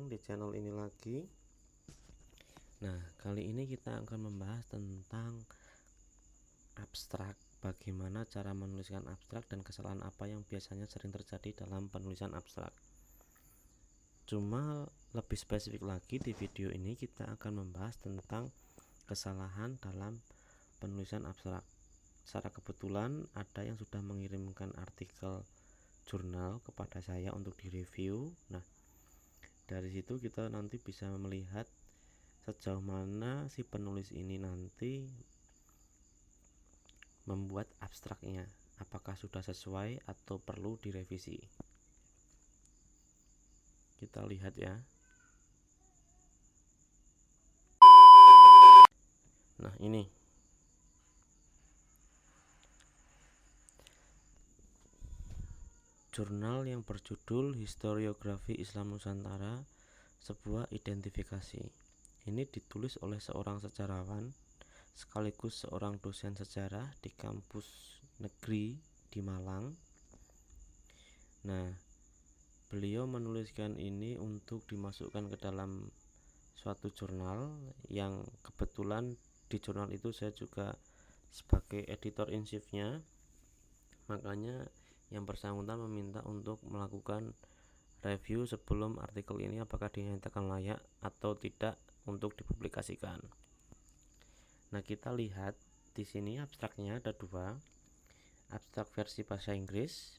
datang di channel ini lagi. Nah, kali ini kita akan membahas tentang abstrak. Bagaimana cara menuliskan abstrak dan kesalahan apa yang biasanya sering terjadi dalam penulisan abstrak. Cuma lebih spesifik lagi, di video ini kita akan membahas tentang kesalahan dalam penulisan abstrak. Secara kebetulan ada yang sudah mengirimkan artikel jurnal kepada saya untuk direview. Nah, dari situ kita nanti bisa melihat sejauh mana si penulis ini nanti membuat abstraknya, apakah sudah sesuai atau perlu direvisi. Kita lihat ya. Nah, ini jurnal yang berjudul Historiografi Islam Nusantara, sebuah identifikasi. Ini ditulis oleh seorang sejarawan sekaligus seorang dosen sejarah di kampus negeri di Malang. Nah, beliau menuliskan ini untuk dimasukkan ke dalam suatu jurnal yang kebetulan di jurnal itu saya juga sebagai editor in chief-nya. Makanya yang bersangkutan meminta untuk melakukan review sebelum artikel ini apakah dinyatakan layak atau tidak untuk dipublikasikan. Nah, kita lihat di sini abstraknya ada dua, abstrak versi bahasa Inggris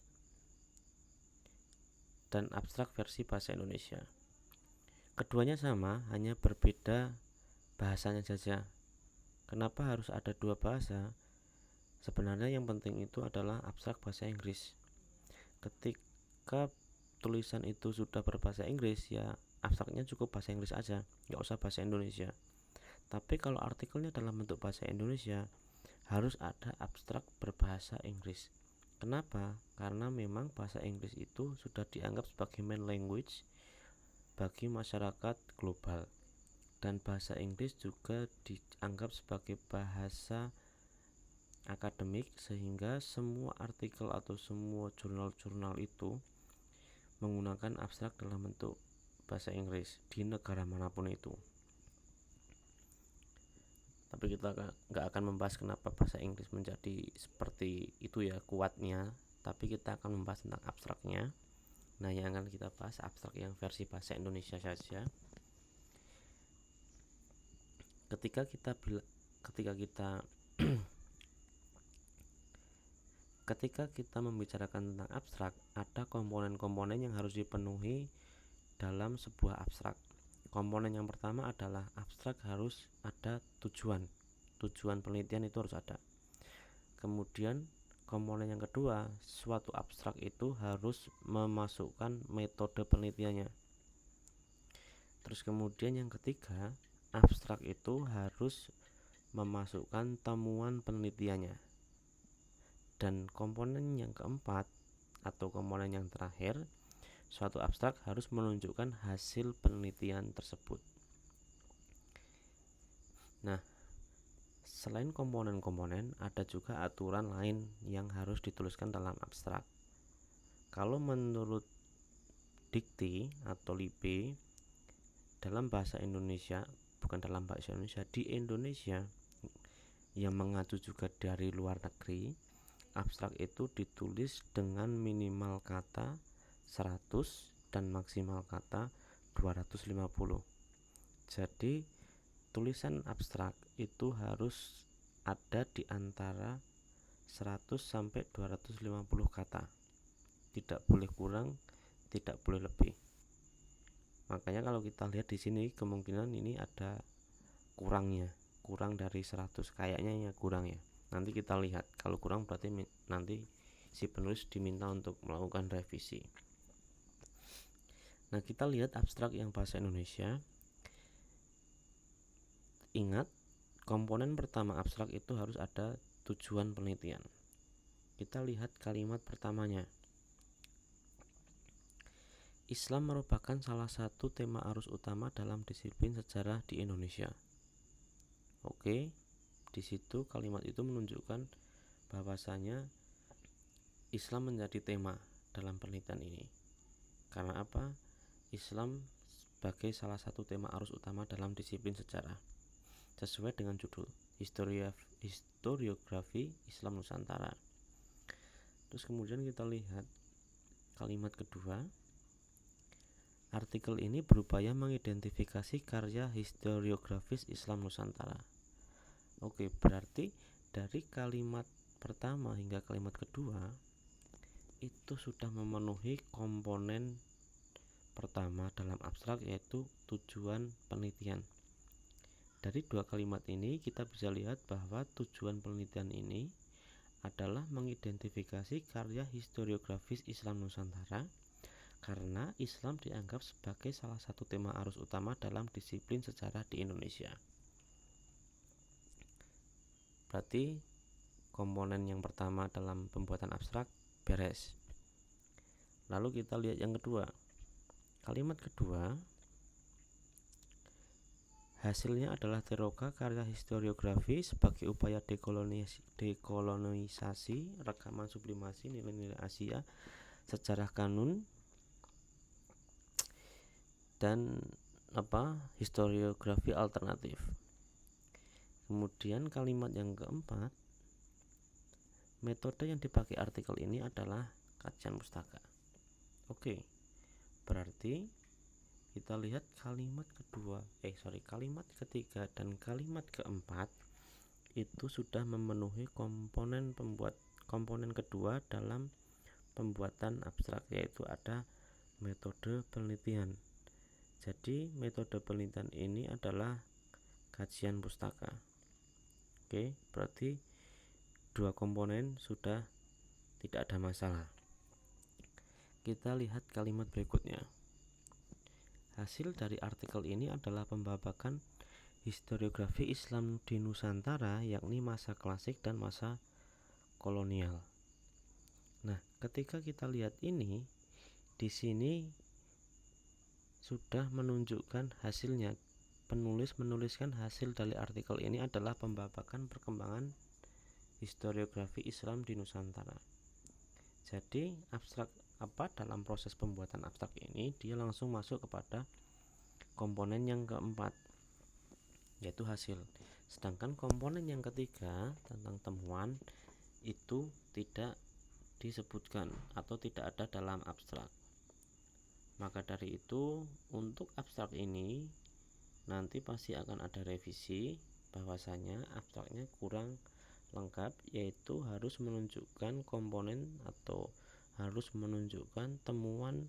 dan abstrak versi bahasa Indonesia. Keduanya sama, hanya berbeda bahasanya saja. Kenapa harus ada dua bahasa? Sebenarnya yang penting itu adalah abstrak bahasa Inggris. Ketika tulisan itu sudah berbahasa Inggris, ya abstraknya cukup bahasa Inggris aja, nggak usah bahasa Indonesia. Tapi kalau artikelnya dalam bentuk bahasa Indonesia, harus ada abstrak berbahasa Inggris. Kenapa? Karena memang bahasa Inggris itu sudah dianggap sebagai main language bagi masyarakat global, dan bahasa Inggris juga dianggap sebagai bahasa akademik, sehingga semua artikel atau semua jurnal-jurnal itu menggunakan abstrak dalam bentuk bahasa Inggris di negara manapun itu. Tapi kita nggak akan membahas kenapa bahasa Inggris menjadi seperti itu ya kuatnya, tapi kita akan membahas tentang abstraknya. Nah, yang akan kita bahas abstrak yang versi bahasa Indonesia saja. Ketika kita membicarakan tentang abstrak, ada komponen-komponen yang harus dipenuhi dalam sebuah abstrak. Komponen yang pertama adalah abstrak harus ada tujuan penelitian itu harus ada. Kemudian komponen yang kedua, suatu abstrak itu harus memasukkan metode penelitiannya. Terus kemudian yang ketiga, abstrak itu harus memasukkan temuan penelitiannya. Dan komponen yang keempat atau komponen yang terakhir, suatu abstrak harus menunjukkan hasil penelitian tersebut. Nah, selain komponen-komponen, ada juga aturan lain yang harus dituliskan dalam abstrak. Kalau menurut dikti atau LIPI dalam bahasa Indonesia, bukan dalam bahasa Indonesia, di Indonesia yang mengacu juga dari luar negeri, abstrak itu ditulis dengan minimal kata 100 dan maksimal kata 250. Jadi tulisan abstrak itu harus ada di antara 100 sampai 250 kata. Tidak boleh kurang, tidak boleh lebih. Makanya kalau kita lihat di sini kemungkinan ini ada kurangnya, kurang dari 100 kayaknya ya, kurang ya. Nanti kita lihat, kalau kurang berarti nanti si penulis diminta untuk melakukan revisi. Nah, kita lihat abstrak yang bahasa Indonesia. Ingat, komponen pertama abstrak itu harus ada tujuan penelitian. Kita lihat kalimat pertamanya. Islam merupakan salah satu tema arus utama dalam disiplin sejarah di Indonesia. Oke, di situ kalimat itu menunjukkan bahwasanya Islam menjadi tema dalam penelitian ini. Karena apa? Islam sebagai salah satu tema arus utama dalam disiplin sejarah, sesuai dengan judul Historiografi Islam Nusantara. Terus kemudian kita lihat kalimat kedua. Artikel ini berupaya mengidentifikasi karya historiografis Islam Nusantara. Oke, berarti dari kalimat pertama hingga kalimat kedua itu sudah memenuhi komponen pertama dalam abstrak, yaitu tujuan penelitian. Dari dua kalimat ini kita bisa lihat bahwa tujuan penelitian ini adalah mengidentifikasi karya historiografis Islam Nusantara, karena Islam dianggap sebagai salah satu tema arus utama dalam disiplin sejarah di Indonesia. Berarti komponen yang pertama dalam pembuatan abstrak beres. Lalu kita lihat yang kedua. Kalimat kedua, hasilnya adalah teroka karya historiografi sebagai upaya dekolonisasi, rekaman sublimasi nilai-nilai Asia, sejarah kanun, dan historiografi alternatif. Kemudian kalimat yang keempat, metode yang dipakai artikel ini adalah kajian pustaka. Oke, berarti kita lihat kalimat ketiga dan kalimat keempat itu sudah memenuhi komponen kedua dalam pembuatan abstrak, yaitu ada metode penelitian. Jadi metode penelitian ini adalah kajian pustaka. Oke, berarti dua komponen sudah tidak ada masalah. Kita lihat kalimat berikutnya. Hasil dari artikel ini adalah pembabakan historiografi Islam di Nusantara, yakni masa klasik dan masa kolonial. Nah, ketika kita lihat ini, di sini sudah menunjukkan hasilnya. Penulis menuliskan hasil dari artikel ini adalah pembabakan perkembangan historiografi Islam di Nusantara. Jadi dalam proses pembuatan abstrak ini dia langsung masuk kepada komponen yang keempat, yaitu hasil. Sedangkan komponen yang ketiga tentang temuan itu tidak disebutkan atau tidak ada dalam abstrak. Maka dari itu untuk abstrak ini nanti pasti akan ada revisi, bahwasanya abstraknya kurang lengkap, yaitu harus menunjukkan komponen atau harus menunjukkan temuan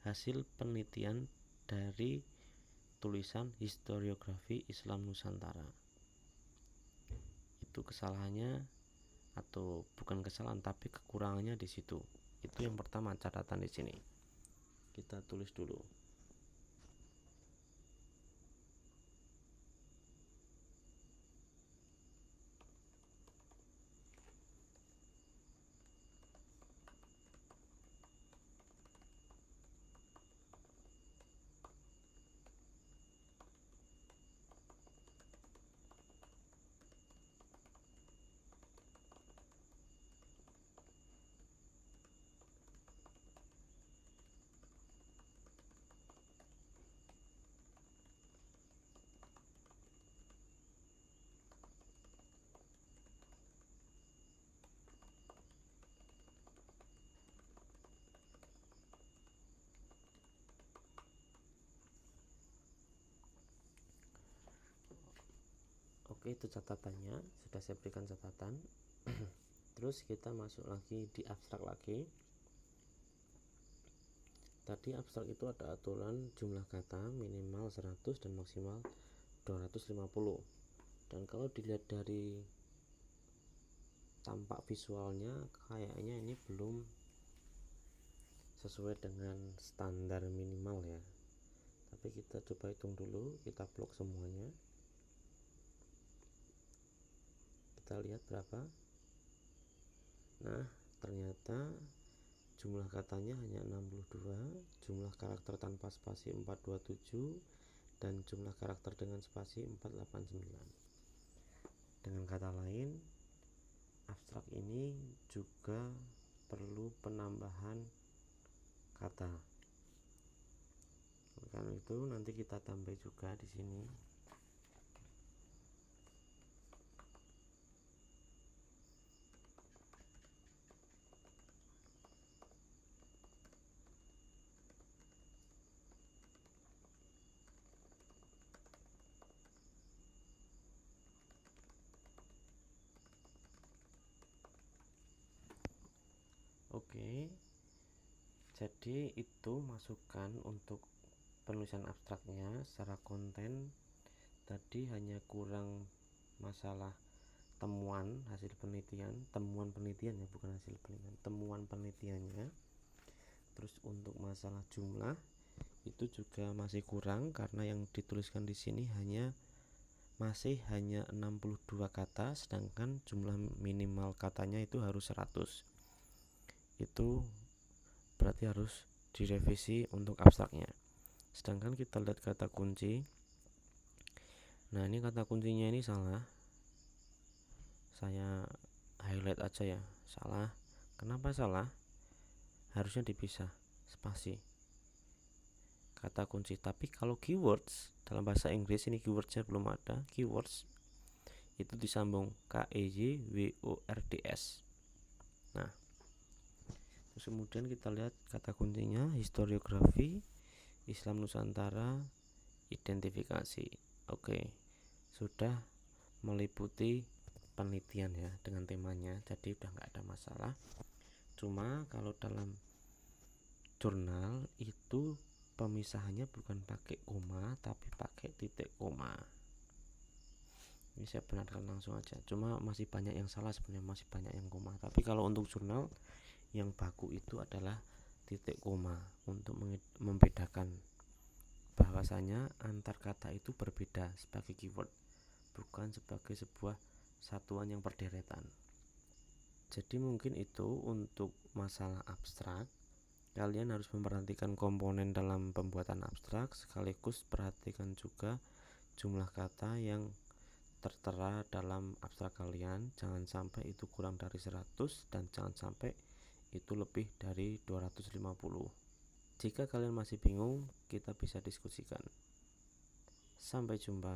hasil penelitian dari tulisan historiografi Islam Nusantara. Itu kesalahannya, atau bukan kesalahan tapi kekurangannya di situ. Itu yang pertama, catatan di sini. Kita tulis dulu. Oke, itu catatannya, sudah saya berikan catatan. Terus kita masuk lagi di abstrak lagi. Tadi abstrak itu ada aturan jumlah kata minimal 100 dan maksimal 250. Dan kalau dilihat dari tampak visualnya, kayaknya ini belum sesuai dengan standar minimal ya. Tapi kita coba hitung dulu, kita blok semuanya. Kita lihat berapa. Nah, ternyata jumlah katanya hanya 62, jumlah karakter tanpa spasi 427, dan jumlah karakter dengan spasi 489. Dengan kata lain, abstrak ini juga perlu penambahan kata. berdasarkan itu nanti kita tambah juga di sini. Oke, jadi itu masukan untuk penulisan abstraknya. Secara konten tadi hanya kurang masalah temuan hasil penelitian, temuan penelitian ya, bukan hasil penelitian, temuan penelitiannya. Terus untuk masalah jumlah itu juga masih kurang karena yang dituliskan di sini masih hanya 62 kata, sedangkan jumlah minimal katanya itu harus 100. Itu berarti harus direvisi untuk abstraknya. Sedangkan kita lihat kata kunci. Nah, ini kata kuncinya ini salah. Saya highlight aja ya. Salah. Kenapa salah? Harusnya dipisah, spasi. Kata kunci. Tapi kalau keywords dalam bahasa Inggris, ini keywordsnya belum ada. Keywords itu disambung KEYWORDS. Nah, terus kemudian kita lihat kata kuncinya historiografi, Islam Nusantara, identifikasi. Oke, sudah meliputi penelitian ya dengan temanya, jadi udah nggak ada masalah. Cuma kalau dalam jurnal itu pemisahannya bukan pakai koma tapi pakai titik koma. Ini saya benarkan langsung aja. Cuma masih banyak yang salah sebenarnya, masih banyak yang koma. Tapi kalau untuk jurnal yang baku itu adalah titik koma untuk membedakan bahwasanya antar kata itu berbeda sebagai keyword, bukan sebagai sebuah satuan yang berderetan. Jadi mungkin itu untuk masalah abstrak. Kalian harus memperhatikan komponen dalam pembuatan abstrak, sekaligus perhatikan juga jumlah kata yang tertera dalam abstrak kalian. Jangan sampai itu kurang dari 100 dan jangan sampai itu lebih dari 250. Jika kalian masih bingung, kita bisa diskusikan. Sampai jumpa.